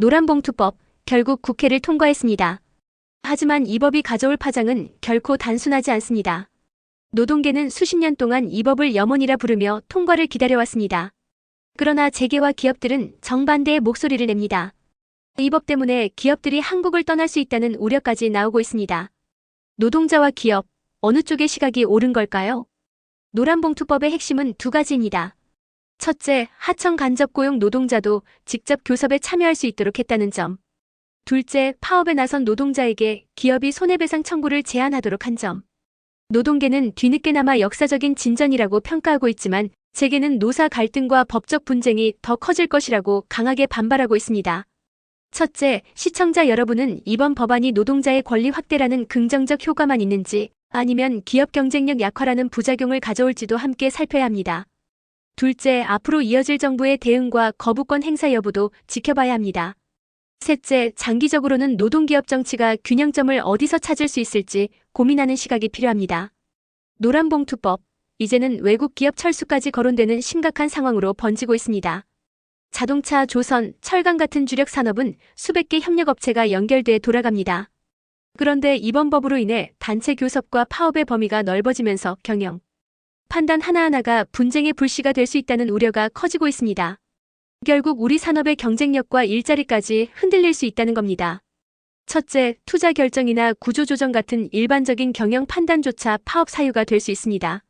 노란봉투법, 결국 국회를 통과했습니다. 하지만 이 법이 가져올 파장은 결코 단순하지 않습니다. 노동계는 수십 년 동안 이 법을 염원이라 부르며 통과를 기다려왔습니다. 그러나 재계와 기업들은 정반대의 목소리를 냅니다. 이 법 때문에 기업들이 한국을 떠날 수 있다는 우려까지 나오고 있습니다. 노동자와 기업, 어느 쪽의 시각이 옳은 걸까요? 노란봉투법의 핵심은 두 가지입니다. 첫째, 하청 간접 고용 노동자도 직접 교섭에 참여할 수 있도록 했다는 점. 둘째, 파업에 나선 노동자에게 기업이 손해배상 청구를 제한하도록 한 점. 노동계는 뒤늦게나마 역사적인 진전이라고 평가하고 있지만 재계는 노사 갈등과 법적 분쟁이 더 커질 것이라고 강하게 반발하고 있습니다. 첫째, 시청자 여러분은 이번 법안이 노동자의 권리 확대라는 긍정적 효과만 있는지 아니면 기업 경쟁력 약화라는 부작용을 가져올지도 함께 살펴야 합니다. 둘째, 앞으로 이어질 정부의 대응과 거부권 행사 여부도 지켜봐야 합니다. 셋째, 장기적으로는 노동기업 정치가 균형점을 어디서 찾을 수 있을지 고민하는 시각이 필요합니다. 노란봉투법, 이제는 외국 기업 철수까지 거론되는 심각한 상황으로 번지고 있습니다. 자동차, 조선, 철강 같은 주력 산업은 수백 개 협력업체가 연결돼 돌아갑니다. 그런데 이번 법으로 인해 단체 교섭과 파업의 범위가 넓어지면서 경영, 판단 하나하나가 분쟁의 불씨가 될 수 있다는 우려가 커지고 있습니다. 결국 우리 산업의 경쟁력과 일자리까지 흔들릴 수 있다는 겁니다. 첫째, 투자 결정이나 구조조정 같은 일반적인 경영 판단조차 파업 사유가 될 수 있습니다.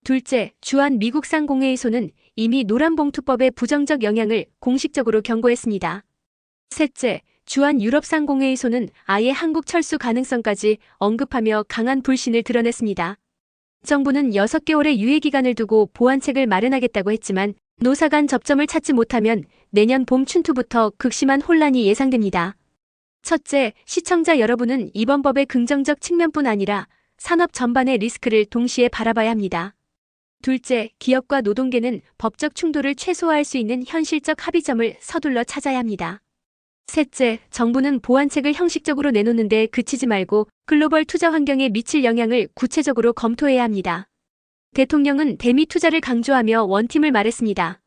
둘째, 주한 미국산 공회의소는 이미 노란봉투법의 부정적 영향을 공식적으로 경고했습니다. 셋째, 주한 유럽산 공회의소는 아예 한국 철수 가능성까지 언급하며 강한 불신을 드러냈습니다. 정부는 6개월의 유예기간을 두고 보완책을 마련하겠다고 했지만 노사 간 접점을 찾지 못하면 내년 봄 춘투부터 극심한 혼란이 예상됩니다. 첫째, 시청자 여러분은 이번 법의 긍정적 측면뿐 아니라 산업 전반의 리스크를 동시에 바라봐야 합니다. 둘째, 기업과 노동계는 법적 충돌을 최소화할 수 있는 현실적 합의점을 서둘러 찾아야 합니다. 셋째, 정부는 보완책을 형식적으로 내놓는데 그치지 말고 글로벌 투자 환경에 미칠 영향을 구체적으로 검토해야 합니다. 대통령은 대미 투자를 강조하며 원팀을 말했습니다.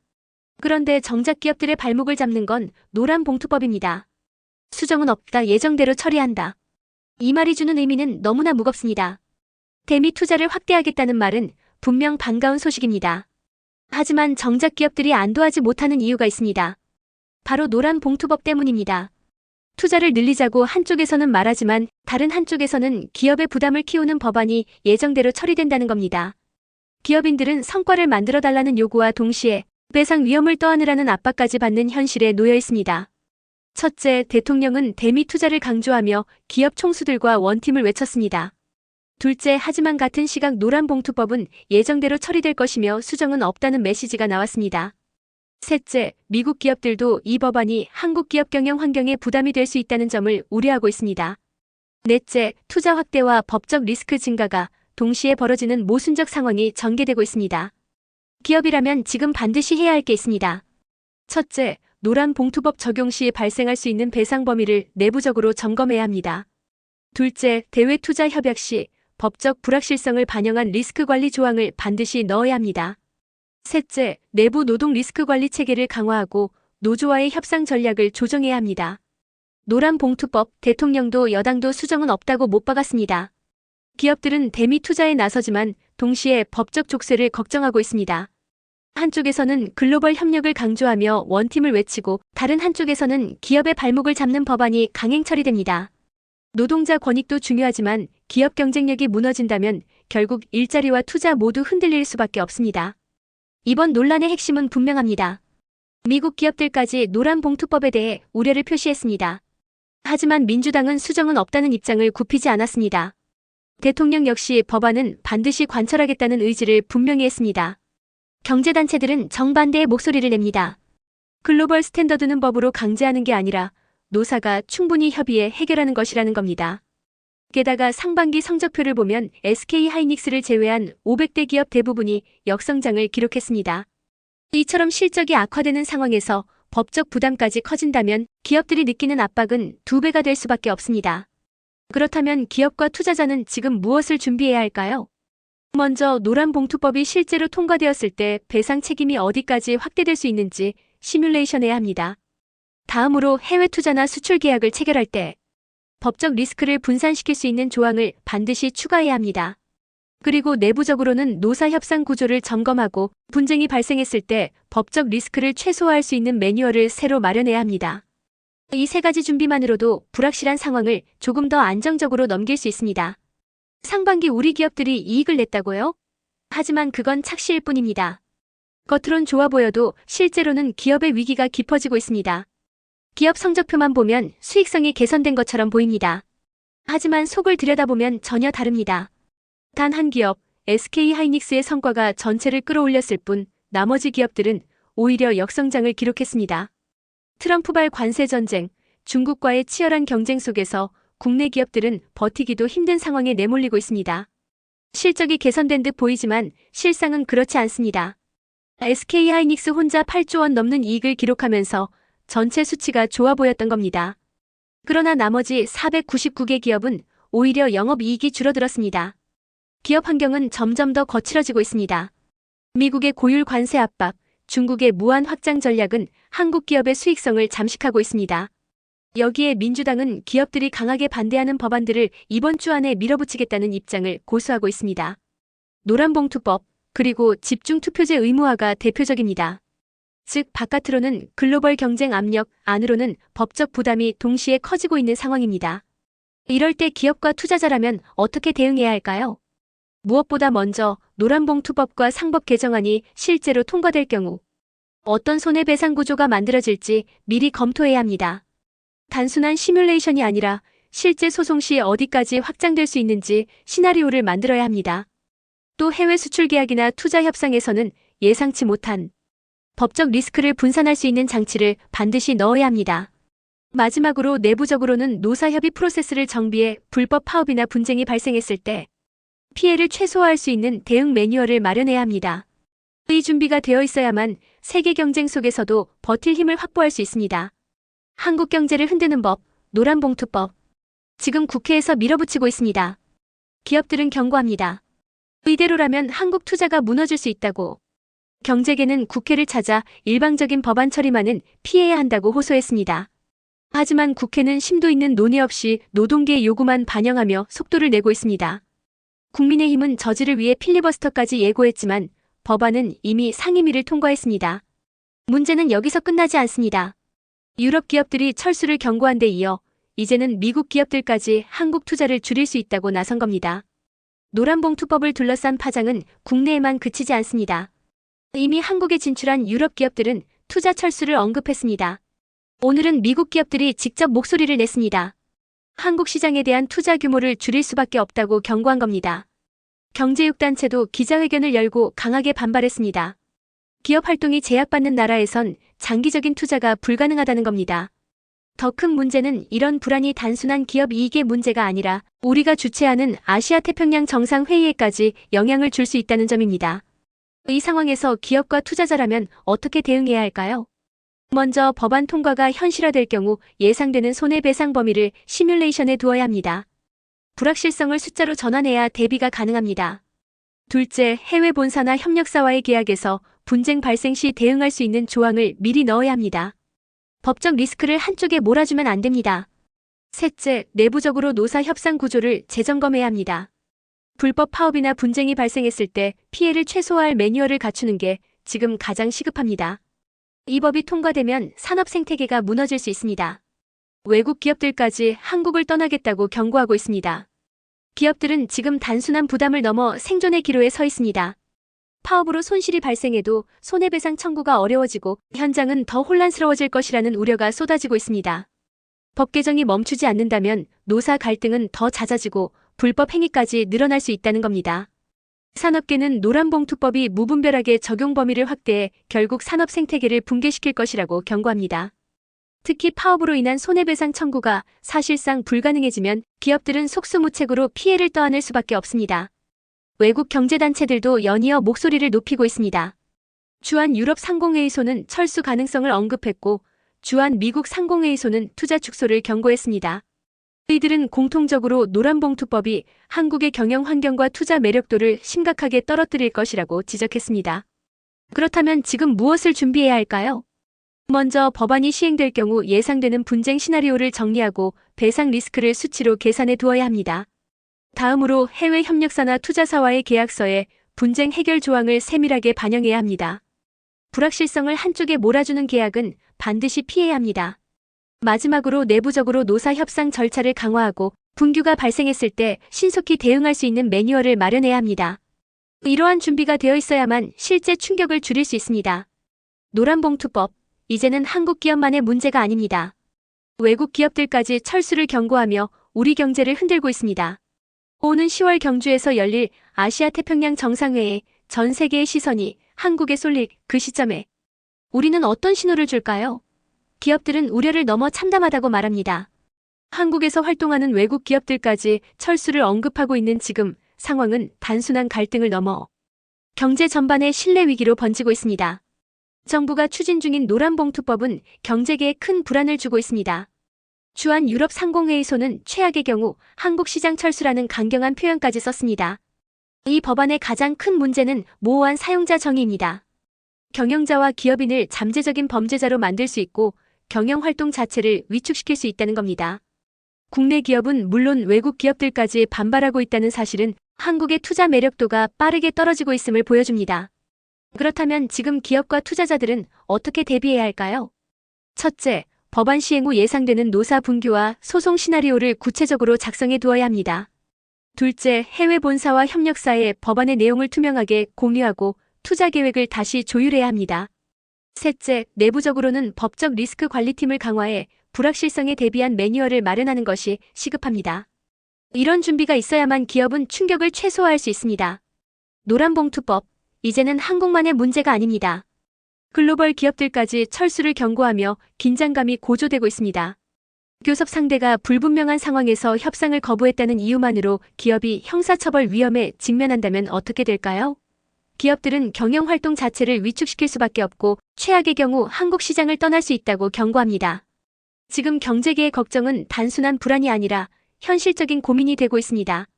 그런데 정작 기업들의 발목을 잡는 건 노란봉투법입니다. 수정은 없다, 예정대로 처리한다. 이 말이 주는 의미는 너무나 무겁습니다. 대미 투자를 확대하겠다는 말은 분명 반가운 소식입니다. 하지만 정작 기업들이 안도하지 못하는 이유가 있습니다. 바로 노란봉투법 때문입니다. 투자를 늘리자고 한쪽에서는 말하지만 다른 한쪽에서는 기업의 부담을 키우는 법안이 예정대로 처리된다는 겁니다. 기업인들은 성과를 만들어달라는 요구와 동시에 배상 위험을 떠안으라는 압박까지 받는 현실에 놓여 있습니다. 첫째, 대통령은 대미 투자를 강조하며 기업 총수들과 원팀을 외쳤습니다. 둘째, 하지만 같은 시각 노란봉투법은 예정대로 처리될 것이며 수정은 없다는 메시지가 나왔습니다. 셋째, 미국 기업들도 이 법안이 한국 기업 경영 환경에 부담이 될 수 있다는 점을 우려하고 있습니다. 넷째, 투자 확대와 법적 리스크 증가가 동시에 벌어지는 모순적 상황이 전개되고 있습니다. 기업이라면 지금 반드시 해야 할 게 있습니다. 첫째, 노란봉투법 적용 시 발생할 수 있는 배상 범위를 내부적으로 점검해야 합니다. 둘째, 대외 투자 협약 시 법적 불확실성을 반영한 리스크 관리 조항을 반드시 넣어야 합니다. 셋째, 내부 노동 리스크 관리 체계를 강화하고 노조와의 협상 전략을 조정해야 합니다. 노란봉투법, 대통령도 여당도 수정은 없다고 못 박았습니다. 기업들은 대미 투자에 나서지만 동시에 법적 족쇄를 걱정하고 있습니다. 한쪽에서는 글로벌 협력을 강조하며 원팀을 외치고 다른 한쪽에서는 기업의 발목을 잡는 법안이 강행 처리됩니다. 노동자 권익도 중요하지만 기업 경쟁력이 무너진다면 결국 일자리와 투자 모두 흔들릴 수밖에 없습니다. 이번 논란의 핵심은 분명합니다. 미국 기업들까지 노란봉투법에 대해 우려를 표시했습니다. 하지만 민주당은 수정은 없다는 입장을 굽히지 않았습니다. 대통령 역시 법안은 반드시 관철하겠다는 의지를 분명히 했습니다. 경제단체들은 정반대의 목소리를 냅니다. 글로벌 스탠더드는 법으로 강제하는 게 아니라 노사가 충분히 협의해 해결하는 것이라는 겁니다. 게다가 상반기 성적표를 보면 SK하이닉스를 제외한 500대 기업 대부분이 역성장을 기록했습니다. 이처럼 실적이 악화되는 상황에서 법적 부담까지 커진다면 기업들이 느끼는 압박은 2배가 될 수밖에 없습니다. 그렇다면 기업과 투자자는 지금 무엇을 준비해야 할까요? 먼저 노란봉투법이 실제로 통과되었을 때 배상 책임이 어디까지 확대될 수 있는지 시뮬레이션해야 합니다. 다음으로 해외 투자나 수출 계약을 체결할 때 법적 리스크를 분산시킬 수 있는 조항을 반드시 추가해야 합니다. 그리고 내부적으로는 노사 협상 구조를 점검하고 분쟁이 발생했을 때 법적 리스크를 최소화할 수 있는 매뉴얼을 새로 마련해야 합니다. 이 세 가지 준비만으로도 불확실한 상황을 조금 더 안정적으로 넘길 수 있습니다. 상반기 우리 기업들이 이익을 냈다고요? 하지만 그건 착시일 뿐입니다. 겉으론 좋아 보여도 실제로는 기업의 위기가 깊어지고 있습니다. 기업 성적표만 보면 수익성이 개선된 것처럼 보입니다. 하지만 속을 들여다보면 전혀 다릅니다. 단 한 기업, SK하이닉스의 성과가 전체를 끌어올렸을 뿐 나머지 기업들은 오히려 역성장을 기록했습니다. 트럼프발 관세 전쟁, 중국과의 치열한 경쟁 속에서 국내 기업들은 버티기도 힘든 상황에 내몰리고 있습니다. 실적이 개선된 듯 보이지만 실상은 그렇지 않습니다. SK하이닉스 혼자 8조 원 넘는 이익을 기록하면서 전체 수치가 좋아 보였던 겁니다. 그러나 나머지 499개 기업은 오히려 영업이익이 줄어들었습니다. 기업 환경은 점점 더 거칠어지고 있습니다. 미국의 고율 관세 압박, 중국의 무한 확장 전략은 한국 기업의 수익성을 잠식하고 있습니다. 여기에 민주당은 기업들이 강하게 반대하는 법안들을 이번 주 안에 밀어붙이겠다는 입장을 고수하고 있습니다. 노란봉투법, 그리고 집중투표제 의무화가 대표적입니다. 즉 바깥으로는 글로벌 경쟁 압력, 안으로는 법적 부담이 동시에 커지고 있는 상황입니다. 이럴 때 기업과 투자자라면 어떻게 대응해야 할까요? 무엇보다 먼저 노란봉투법과 상법 개정안이 실제로 통과될 경우 어떤 손해배상 구조가 만들어질지 미리 검토해야 합니다. 단순한 시뮬레이션이 아니라 실제 소송 시 어디까지 확장될 수 있는지 시나리오를 만들어야 합니다. 또 해외 수출 계약이나 투자 협상에서는 예상치 못한 법적 리스크를 분산할 수 있는 장치를 반드시 넣어야 합니다. 마지막으로 내부적으로는 노사 협의 프로세스를 정비해 불법 파업이나 분쟁이 발생했을 때 피해를 최소화할 수 있는 대응 매뉴얼을 마련해야 합니다. 이 준비가 되어 있어야만 세계 경쟁 속에서도 버틸 힘을 확보할 수 있습니다. 한국 경제를 흔드는 법, 노란봉투법. 지금 국회에서 밀어붙이고 있습니다. 기업들은 경고합니다. 이대로라면 한국 투자가 무너질 수 있다고. 경제계는 국회를 찾아 일방적인 법안 처리만은 피해야 한다고 호소했습니다. 하지만 국회는 심도 있는 논의 없이 노동계의 요구만 반영하며 속도를 내고 있습니다. 국민의힘은 저지를 위해 필리버스터까지 예고했지만 법안은 이미 상임위를 통과했습니다. 문제는 여기서 끝나지 않습니다. 유럽 기업들이 철수를 경고한 데 이어 이제는 미국 기업들까지 한국 투자를 줄일 수 있다고 나선 겁니다. 노란봉투법을 둘러싼 파장은 국내에만 그치지 않습니다. 이미 한국에 진출한 유럽 기업들은 투자 철수를 언급했습니다. 오늘은 미국 기업들이 직접 목소리를 냈습니다. 한국 시장에 대한 투자 규모를 줄일 수밖에 없다고 경고한 겁니다. 경제육단체도 기자회견을 열고 강하게 반발했습니다. 기업 활동이 제약받는 나라에선 장기적인 투자가 불가능하다는 겁니다. 더 큰 문제는 이런 불안이 단순한 기업 이익의 문제가 아니라 우리가 주최하는 아시아 태평양 정상회의에까지 영향을 줄 수 있다는 점입니다. 이 상황에서 기업과 투자자라면 어떻게 대응해야 할까요? 먼저 법안 통과가 현실화될 경우 예상되는 손해배상 범위를 시뮬레이션에 두어야 합니다. 불확실성을 숫자로 전환해야 대비가 가능합니다. 둘째, 해외 본사나 협력사와의 계약에서 분쟁 발생 시 대응할 수 있는 조항을 미리 넣어야 합니다. 법적 리스크를 한쪽에 몰아주면 안 됩니다. 셋째, 내부적으로 노사 협상 구조를 재점검해야 합니다. 불법 파업이나 분쟁이 발생했을 때 피해를 최소화할 매뉴얼을 갖추는 게 지금 가장 시급합니다. 이 법이 통과되면 산업 생태계가 무너질 수 있습니다. 외국 기업들까지 한국을 떠나겠다고 경고하고 있습니다. 기업들은 지금 단순한 부담을 넘어 생존의 기로에 서 있습니다. 파업으로 손실이 발생해도 손해배상 청구가 어려워지고 현장은 더 혼란스러워질 것이라는 우려가 쏟아지고 있습니다. 법 개정이 멈추지 않는다면 노사 갈등은 더 잦아지고 불법 행위까지 늘어날 수 있다는 겁니다. 산업계는 노란봉투법이 무분별하게 적용 범위를 확대해 결국 산업 생태계를 붕괴시킬 것이라고 경고합니다. 특히 파업으로 인한 손해배상 청구가 사실상 불가능해지면 기업들은 속수무책으로 피해를 떠안을 수밖에 없습니다. 외국 경제단체들도 연이어 목소리를 높이고 있습니다. 주한 유럽 상공회의소는 철수 가능성을 언급했고 주한 미국 상공회의소는 투자 축소를 경고했습니다. 이들은 공통적으로 노란봉투법이 한국의 경영 환경과 투자 매력도를 심각하게 떨어뜨릴 것이라고 지적했습니다. 그렇다면 지금 무엇을 준비해야 할까요? 먼저 법안이 시행될 경우 예상되는 분쟁 시나리오를 정리하고 배상 리스크를 수치로 계산해 두어야 합니다. 다음으로 해외 협력사나 투자사와의 계약서에 분쟁 해결 조항을 세밀하게 반영해야 합니다. 불확실성을 한쪽에 몰아주는 계약은 반드시 피해야 합니다. 마지막으로 내부적으로 노사 협상 절차를 강화하고 분규가 발생했을 때 신속히 대응할 수 있는 매뉴얼을 마련해야 합니다. 이러한 준비가 되어 있어야만 실제 충격을 줄일 수 있습니다. 노란봉투법, 이제는 한국 기업만의 문제가 아닙니다. 외국 기업들까지 철수를 경고하며 우리 경제를 흔들고 있습니다. 오는 10월 경주에서 열릴 아시아 태평양 정상회의에 전 세계의 시선이 한국에 쏠릴 그 시점에 우리는 어떤 신호를 줄까요? 기업들은 우려를 넘어 참담하다고 말합니다. 한국에서 활동하는 외국 기업들까지 철수를 언급하고 있는 지금 상황은 단순한 갈등을 넘어 경제 전반의 신뢰 위기로 번지고 있습니다. 정부가 추진 중인 노란봉투법은 경제계에 큰 불안을 주고 있습니다. 주한 유럽 상공회의소는 최악의 경우 한국 시장 철수라는 강경한 표현까지 썼습니다. 이 법안의 가장 큰 문제는 모호한 사용자 정의입니다. 경영자와 기업인을 잠재적인 범죄자로 만들 수 있고 경영 활동 자체를 위축시킬 수 있다는 겁니다. 국내 기업은 물론 외국 기업들까지 반발하고 있다는 사실은 한국의 투자 매력도가 빠르게 떨어지고 있음을 보여줍니다. 그렇다면 지금 기업과 투자자들은 어떻게 대비해야 할까요? 첫째, 법안 시행 후 예상되는 노사 분규와 소송 시나리오를 구체적으로 작성해 두어야 합니다. 둘째, 해외 본사와 협력사에 법안의 내용을 투명하게 공유하고 투자 계획을 다시 조율해야 합니다. 셋째, 내부적으로는 법적 리스크 관리팀을 강화해 불확실성에 대비한 매뉴얼을 마련하는 것이 시급합니다. 이런 준비가 있어야만 기업은 충격을 최소화할 수 있습니다. 노란봉투법, 이제는 한국만의 문제가 아닙니다. 글로벌 기업들까지 철수를 경고하며 긴장감이 고조되고 있습니다. 교섭 상대가 불분명한 상황에서 협상을 거부했다는 이유만으로 기업이 형사처벌 위험에 직면한다면 어떻게 될까요? 기업들은 경영활동 자체를 위축시킬 수밖에 없고 최악의 경우 한국 시장을 떠날 수 있다고 경고합니다. 지금 경제계의 걱정은 단순한 불안이 아니라 현실적인 고민이 되고 있습니다.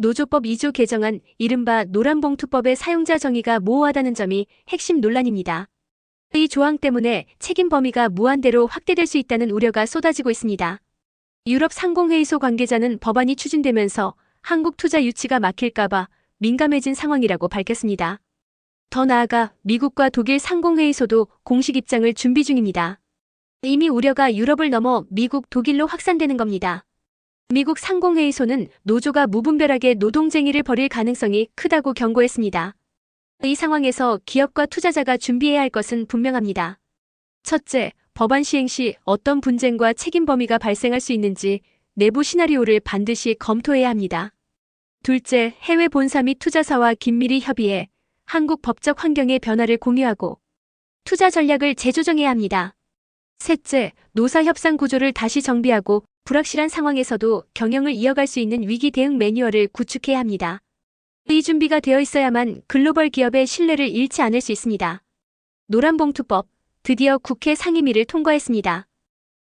노조법 2조 개정안, 이른바 노란봉투법의 사용자 정의가 모호하다는 점이 핵심 논란입니다. 이 조항 때문에 책임 범위가 무한대로 확대될 수 있다는 우려가 쏟아지고 있습니다. 유럽 상공회의소 관계자는 법안이 추진되면서 한국 투자 유치가 막힐까봐 민감해진 상황이라고 밝혔습니다. 더 나아가 미국과 독일 상공회의소도 공식 입장을 준비 중입니다. 이미 우려가 유럽을 넘어 미국, 독일로 확산되는 겁니다. 미국 상공회의소는 노조가 무분별하게 노동쟁의를 벌일 가능성이 크다고 경고했습니다. 이 상황에서 기업과 투자자가 준비해야 할 것은 분명합니다. 첫째, 법안 시행 시 어떤 분쟁과 책임 범위가 발생할 수 있는지 내부 시나리오를 반드시 검토해야 합니다. 둘째, 해외 본사 및 투자사와 긴밀히 협의해 한국 법적 환경의 변화를 공유하고 투자 전략을 재조정해야 합니다. 셋째, 노사 협상 구조를 다시 정비하고 불확실한 상황에서도 경영을 이어갈 수 있는 위기 대응 매뉴얼을 구축해야 합니다. 이 준비가 되어 있어야만 글로벌 기업의 신뢰를 잃지 않을 수 있습니다. 노란봉투법, 드디어 국회 상임위를 통과했습니다.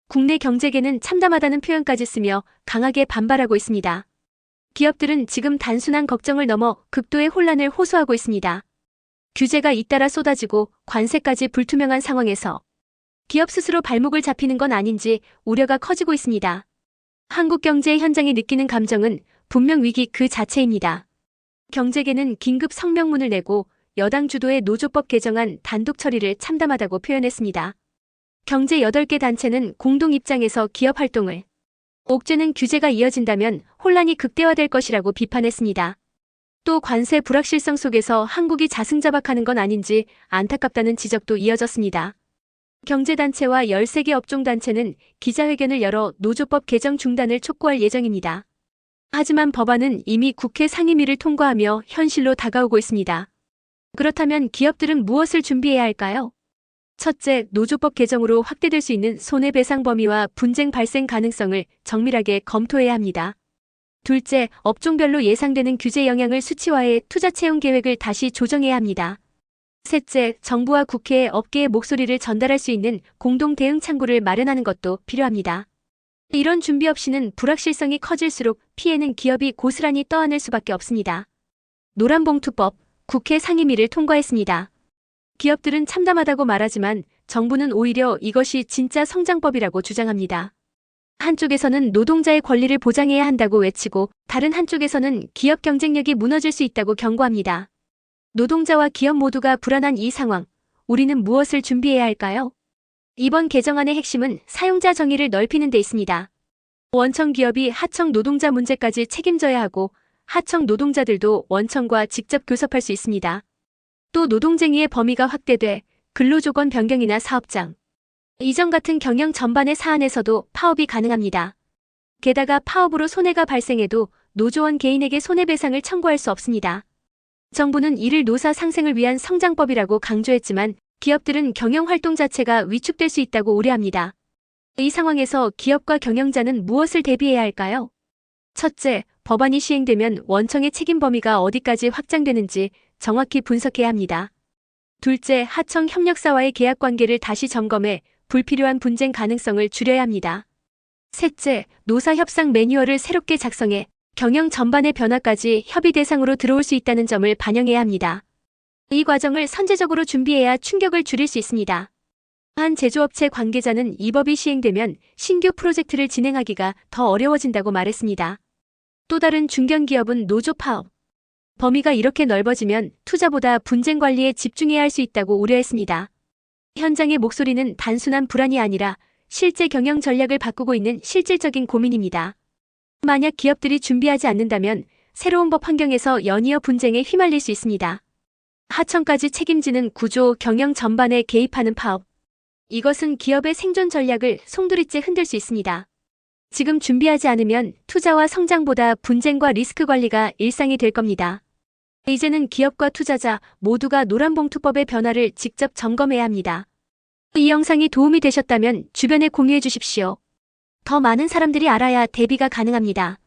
국내 경제계는 참담하다는 표현까지 쓰며 강하게 반발하고 있습니다. 기업들은 지금 단순한 걱정을 넘어 극도의 혼란을 호소하고 있습니다. 규제가 잇따라 쏟아지고 관세까지 불투명한 상황에서 기업 스스로 발목을 잡히는 건 아닌지 우려가 커지고 있습니다. 한국 경제 현장이 느끼는 감정은 분명 위기 그 자체입니다. 경제계는 긴급 성명문을 내고 여당 주도의 노조법 개정안 단독 처리를 참담하다고 표현했습니다. 경제 8개 단체는 공동 입장에서 기업 활동을 옥죄는 규제가 이어진다면 혼란이 극대화될 것이라고 비판했습니다. 또 관세 불확실성 속에서 한국이 자승자박하는 건 아닌지 안타깝다는 지적도 이어졌습니다. 경제단체와 13개 업종단체는 기자회견을 열어 노조법 개정 중단을 촉구할 예정입니다. 하지만 법안은 이미 국회 상임위를 통과하며 현실로 다가오고 있습니다. 그렇다면 기업들은 무엇을 준비해야 할까요? 첫째, 노조법 개정으로 확대될 수 있는 손해배상 범위와 분쟁 발생 가능성을 정밀하게 검토해야 합니다. 둘째, 업종별로 예상되는 규제 영향을 수치화해 투자 채용 계획을 다시 조정해야 합니다. 셋째, 정부와 국회에 업계의 목소리를 전달할 수 있는 공동 대응 창구를 마련하는 것도 필요합니다. 이런 준비 없이는 불확실성이 커질수록 피해는 기업이 고스란히 떠안을 수밖에 없습니다. 노란봉투법, 국회 상임위를 통과했습니다. 기업들은 참담하다고 말하지만 정부는 오히려 이것이 진짜 성장법이라고 주장합니다. 한쪽에서는 노동자의 권리를 보장해야 한다고 외치고 다른 한쪽에서는 기업 경쟁력이 무너질 수 있다고 경고합니다. 노동자와 기업 모두가 불안한 이 상황, 우리는 무엇을 준비해야 할까요? 이번 개정안의 핵심은 사용자 정의를 넓히는 데 있습니다. 원청 기업이 하청 노동자 문제까지 책임져야 하고 하청 노동자들도 원청과 직접 교섭할 수 있습니다. 또 노동쟁의의 범위가 확대돼 근로조건 변경이나 사업장, 이전 같은 경영 전반의 사안에서도 파업이 가능합니다. 게다가 파업으로 손해가 발생해도 노조원 개인에게 손해배상을 청구할 수 없습니다. 정부는 이를 노사 상생을 위한 성장법이라고 강조했지만 기업들은 경영활동 자체가 위축될 수 있다고 우려합니다. 이 상황에서 기업과 경영자는 무엇을 대비해야 할까요? 첫째, 법안이 시행되면 원청의 책임 범위가 어디까지 확장되는지 정확히 분석해야 합니다. 둘째, 하청 협력사와의 계약 관계를 다시 점검해 불필요한 분쟁 가능성을 줄여야 합니다. 셋째, 노사 협상 매뉴얼을 새롭게 작성해 경영 전반의 변화까지 협의 대상으로 들어올 수 있다는 점을 반영해야 합니다. 이 과정을 선제적으로 준비해야 충격을 줄일 수 있습니다. 한 제조업체 관계자는 이 법이 시행되면 신규 프로젝트를 진행하기가 더 어려워진다고 말했습니다. 또 다른 중견기업은 노조 파업, 범위가 이렇게 넓어지면 투자보다 분쟁 관리에 집중해야 할 수 있다고 우려했습니다. 현장의 목소리는 단순한 불안이 아니라 실제 경영 전략을 바꾸고 있는 실질적인 고민입니다. 만약 기업들이 준비하지 않는다면 새로운 법 환경에서 연이어 분쟁에 휘말릴 수 있습니다. 하청까지 책임지는 구조, 경영 전반에 개입하는 파업. 이것은 기업의 생존 전략을 송두리째 흔들 수 있습니다. 지금 준비하지 않으면 투자와 성장보다 분쟁과 리스크 관리가 일상이 될 겁니다. 이제는 기업과 투자자 모두가 노란봉투법의 변화를 직접 점검해야 합니다. 이 영상이 도움이 되셨다면 주변에 공유해 주십시오. 더 많은 사람들이 알아야 대비가 가능합니다.